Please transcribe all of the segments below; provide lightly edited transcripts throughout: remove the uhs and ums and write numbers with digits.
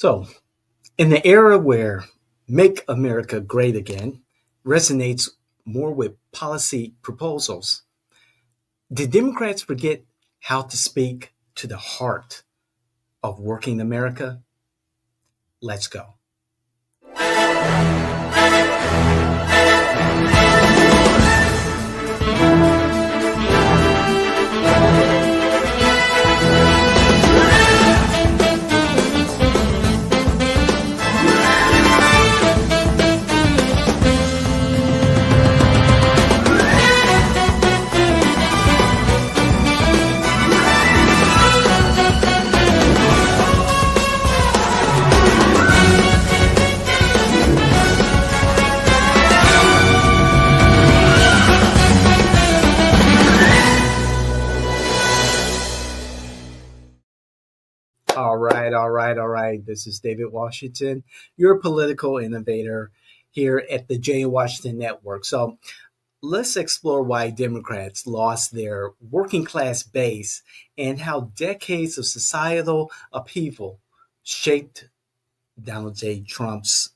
So, in the era where Make America Great Again resonates more with policy proposals, did Democrats forget how to speak to the heart of working America? Let's go. All right. This is David Washington, your political innovator here at the Jay Washington Network. So let's explore why Democrats lost their working class base and how decades of societal upheaval shaped Donald J. Trump's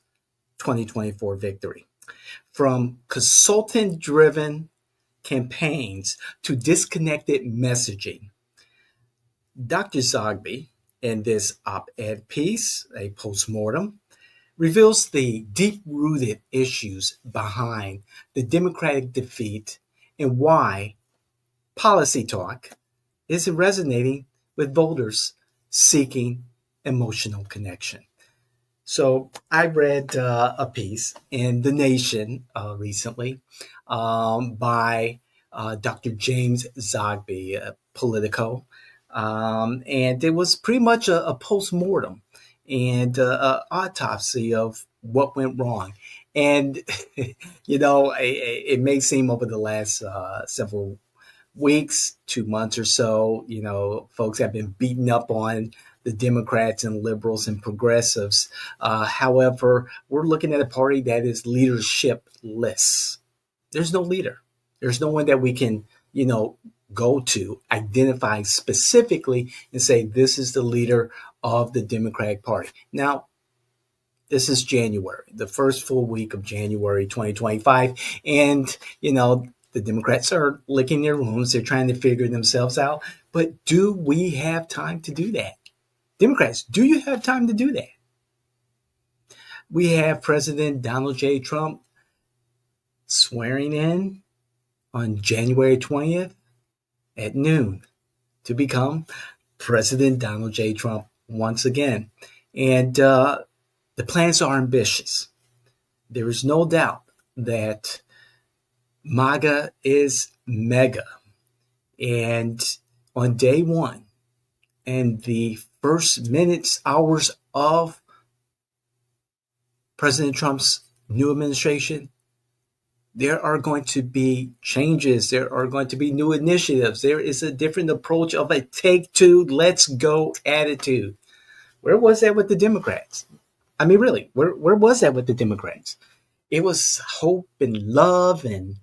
2024 victory. From consultant driven campaigns to disconnected messaging, Dr. Zogby, in this op ed piece, a postmortem, reveals the deep rooted issues behind the Democratic defeat and why policy talk isn't resonating with voters seeking emotional connection. So I read a piece in The Nation recently by Dr. James Zogby, Politico, and it was pretty much a post-mortem and autopsy of what went wrong. And, it may seem over the last several weeks, 2 months or so, folks have been beaten up on the Democrats and liberals and progressives. However, we're looking at a party that is leadership-less. There's no leader. There's no one that we can, go to, identify specifically and say, this is the leader of the Democratic Party. Now, this is January, the first full week of January 2025. And, the Democrats are licking their wounds. They're trying to figure themselves out. But do we have time to do that? Democrats, do you have time to do that? We have President Donald J. Trump swearing in on January 20th at noon to become President Donald J. Trump once again. And the plans are ambitious. There is no doubt that MAGA is mega. And on day one, and the first minutes, hours of President Trump's new administration, there are going to be changes. There are going to be new initiatives. There is a different approach of a take two, let's go attitude. Where was that with the Democrats? I mean, really, where was that with the Democrats? It was hope and love and,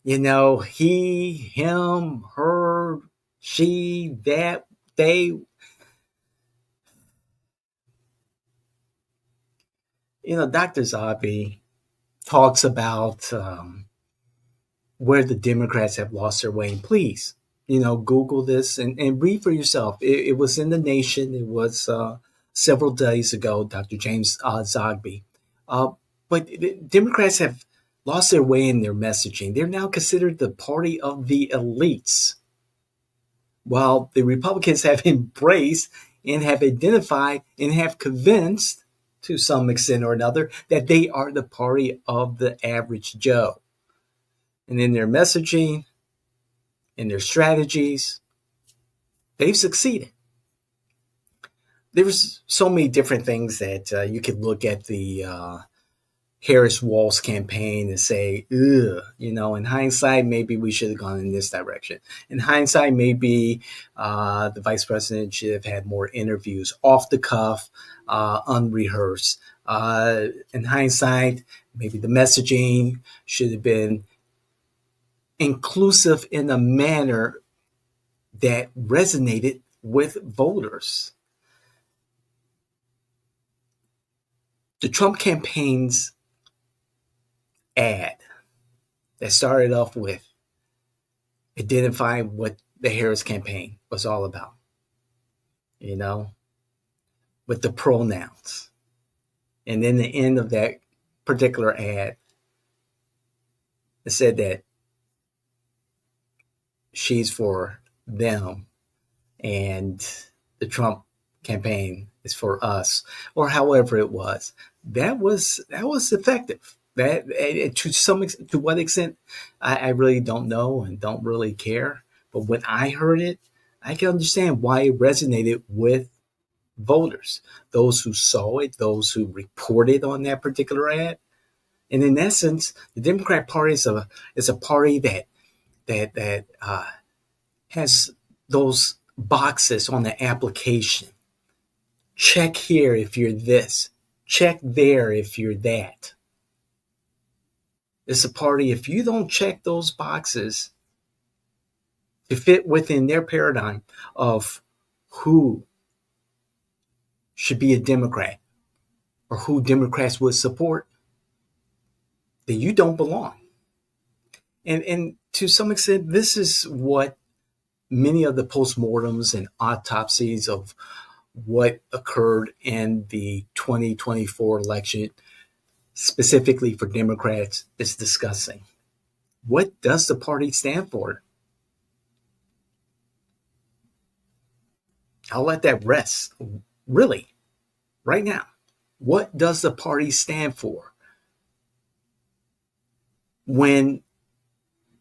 he, him, her, she, that, they. Dr. Zogby talks about where the Democrats have lost their way. And please, Google this and read for yourself. It was in The Nation. It was several days ago, Dr. James Zogby. But the Democrats have lost their way in their messaging. They're now considered the party of the elites, while the Republicans have embraced and have identified and have convinced, to some extent or another, that they are the party of the average Joe. And in their messaging, in their strategies, they've succeeded. There's so many different things that you could look at the Harris-Walz campaign and say, ugh, in hindsight, maybe we should have gone in this direction. In hindsight, maybe the vice president should have had more interviews off the cuff, unrehearsed. In hindsight, maybe the messaging should have been inclusive in a manner that resonated with voters. The Trump campaign's ad that started off with identifying what the Harris campaign was all about, you know, with the pronouns. And then the end of that particular ad, it said that she's for them and the Trump campaign is for us, or however it was. That was effective. That to to what extent, I really don't know and don't really care. But when I heard it, I can understand why it resonated with voters, those who saw it, those who reported on that particular ad. And in essence, the Democrat Party is a party that has those boxes on the application. Check here if you're this. Check there if you're that. It's a party, if you don't check those boxes to fit within their paradigm of who should be a Democrat or who Democrats would support, then you don't belong. And to some extent, this is what many of the postmortems and autopsies of what occurred in the 2024 election, specifically for Democrats, is discussing. What does the party stand for? I'll let that rest. Really, right now, what does the party stand for when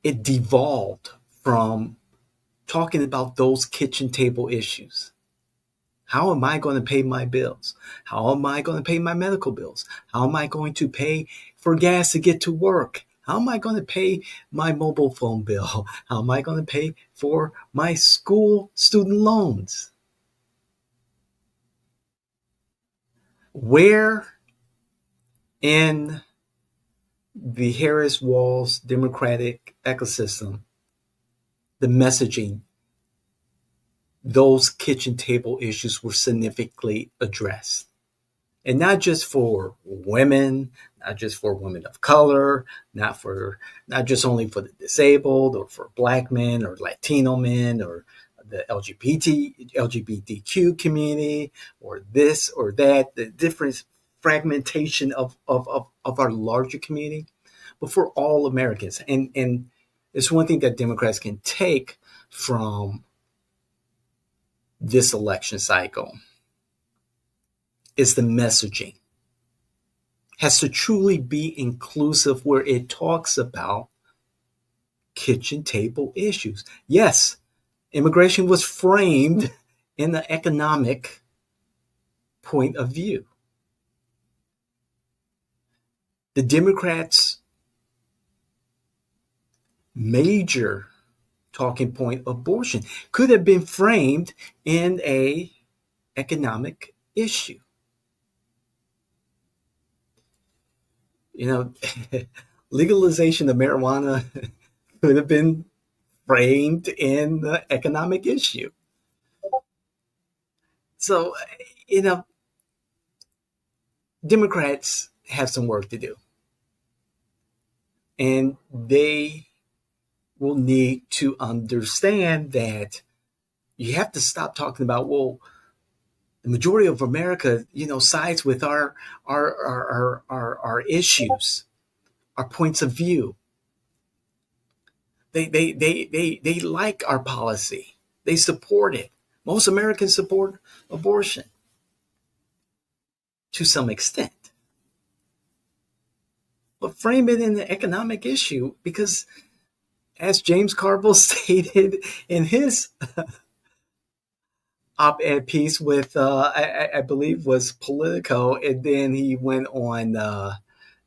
it devolved from talking about those kitchen table issues? How am I going to pay my bills? How am I going to pay my medical bills? How am I going to pay for gas to get to work? How am I going to pay my mobile phone bill? How am I going to pay for my school student loans? Where in the Harris Walls Democratic ecosystem, the messaging, those kitchen table issues were significantly addressed? And not just for women, not just for women of color, not just only for the disabled or for black men or Latino men or the LGBTQ community or this or that, the different fragmentation of our larger community, but for all Americans. And it's one thing that Democrats can take from this election cycle is the messaging. Has to truly be inclusive where it talks about kitchen table issues. Yes, immigration was framed in the economic point of view. The Democrats' major talking point, abortion, could have been framed in a economic issue. You know, legalization of marijuana could have been framed in the economic issue. So, you know, Democrats have some work to do. And they will need to understand that you have to stop talking about, well, the majority of America, sides with our issues, our points of view. They like our policy. They support it. Most Americans support abortion to some extent. But frame it in the economic issue because, as James Carville stated in his op-ed piece with, I believe, was Politico, and then he went on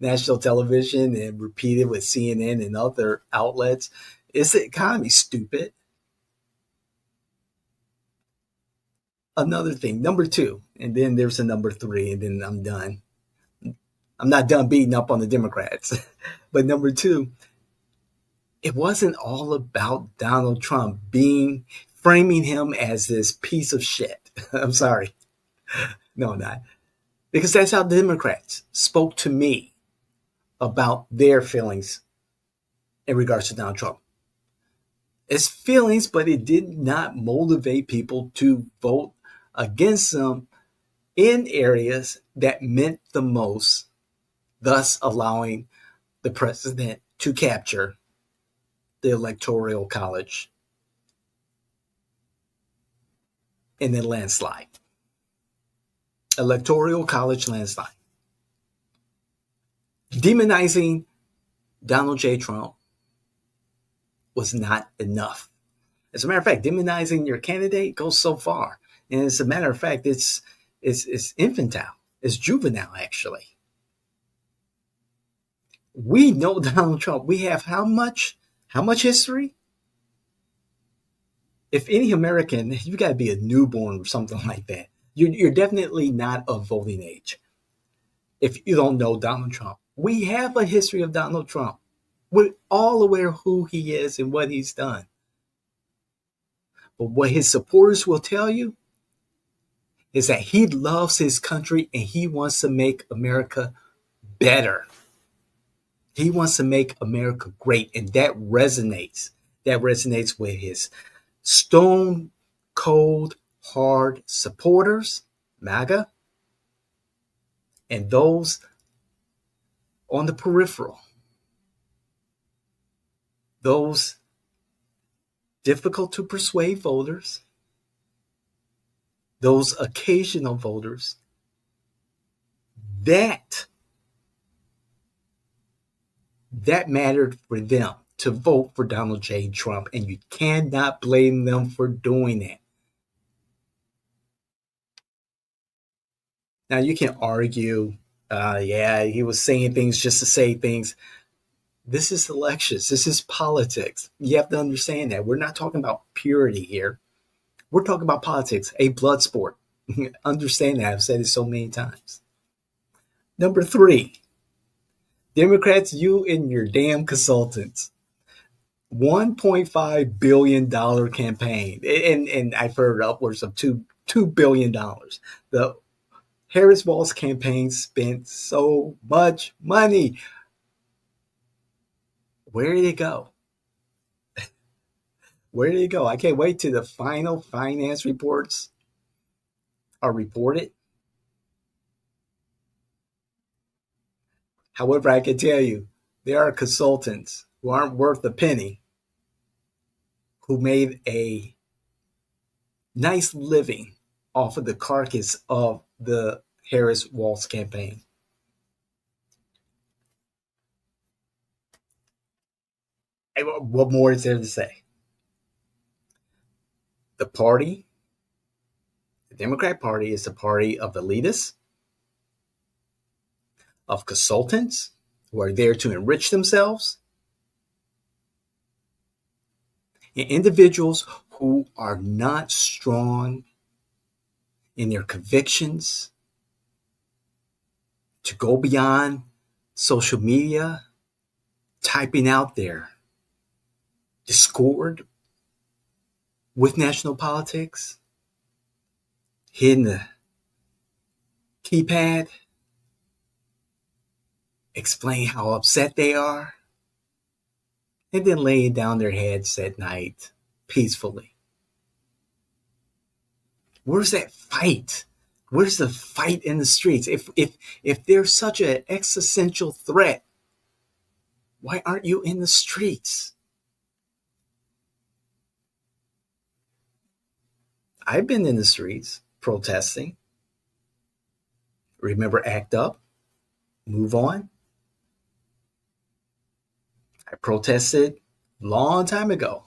national television and repeated with CNN and other outlets, is the economy stupid? Another thing, number two, and then there's a number three, and then I'm done. I'm not done beating up on the Democrats. But number two, it wasn't all about Donald Trump framing him as this piece of shit. I'm sorry. No, not. because that's how Democrats spoke to me about their feelings in regards to Donald Trump. It's feelings, but it did not motivate people to vote against him in areas that meant the most, thus allowing the president to capture the electoral college in a landslide. Electoral college landslide. Demonizing Donald J. Trump was not enough. As a matter of fact, demonizing your candidate goes so far. And as a matter of fact, it's infantile. It's juvenile, actually. We know Donald Trump. We have how much history? If any American, you got to be a newborn or something like that. You're definitely not of voting age if you don't know Donald Trump. We have a history of Donald Trump. We're all aware of who he is and what he's done. But what his supporters will tell you is that he loves his country and he wants to make America better. He wants to make America great. And that resonates. That resonates with his stone cold hard supporters, MAGA, and those on the peripheral, those difficult to persuade voters, those occasional voters, that mattered for them to vote for Donald J. Trump, and you cannot blame them for doing that. Now you can argue, yeah, he was saying things just to say things. This is elections. This is politics. You have to understand that. We're not talking about purity here. We're talking about politics, a blood sport. Understand that. I've said it so many times. Number three, Democrats, you and your damn consultants. $1.5 billion campaign. And I've heard upwards of $2 billion. The Harris Walz campaign spent so much money. Where did it go? Where did it go? I can't wait till the final finance reports are reported. However, I can tell you, there are consultants who aren't worth a penny who made a nice living off of the carcass of the Harris Walz campaign. What more is there to say? The party, the Democrat Party, is the party of elitists, of consultants who are there to enrich themselves, and individuals who are not strong in their convictions to go beyond social media, typing out their discord with national politics, hitting the keypad, explain how upset they are, and then laying down their heads at night peacefully. Where's that fight? Where's the fight in the streets? If there's such an existential threat, why aren't you in the streets? I've been in the streets protesting. Remember ACT UP? Move On? I protested a long time ago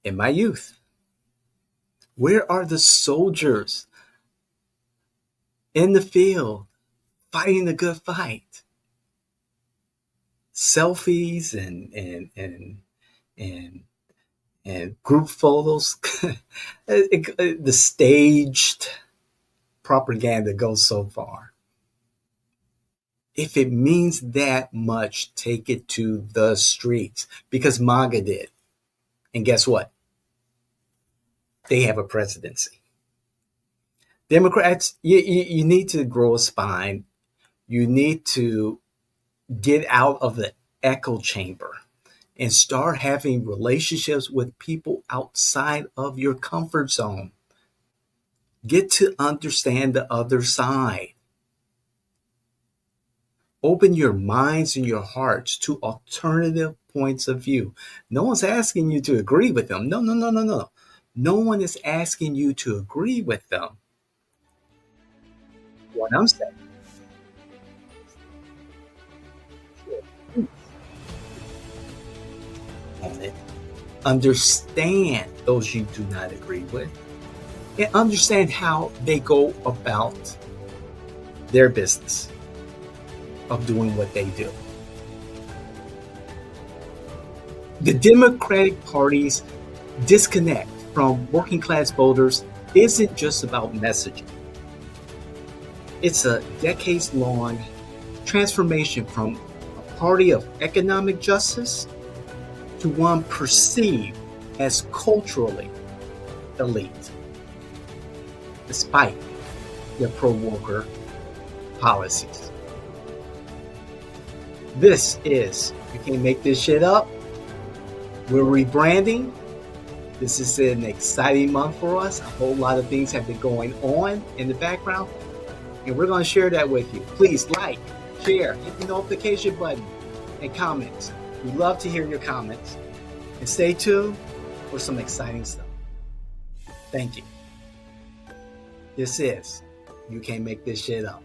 in my youth. Where are the soldiers in the field fighting the good fight? Selfies and group photos. The staged propaganda goes so far. If it means that much, take it to the streets, because MAGA did. And guess what? They have a presidency. Democrats, you need to grow a spine. You need to get out of the echo chamber and start having relationships with people outside of your comfort zone. Get to understand the other side. Open your minds and your hearts to alternative points of view. No one's asking you to agree with them. No, no, no, no, no. No one is asking you to agree with them. What I'm saying on it, understand those you do not agree with, and understand how they go about their business of doing what they do. The Democratic Party's disconnect from working class voters isn't just about messaging. It's a decades long transformation from a party of economic justice to one perceived as culturally elite, despite their pro worker policies. This is, you can't make this shit up. We're rebranding. This is an exciting month for us. A whole lot of things have been going on in the background, and we're going to share that with you. Please like, share, hit the notification button, and comments. We love to hear your comments. And stay tuned for some exciting stuff. Thank you. This is You Can't Make This Shit Up.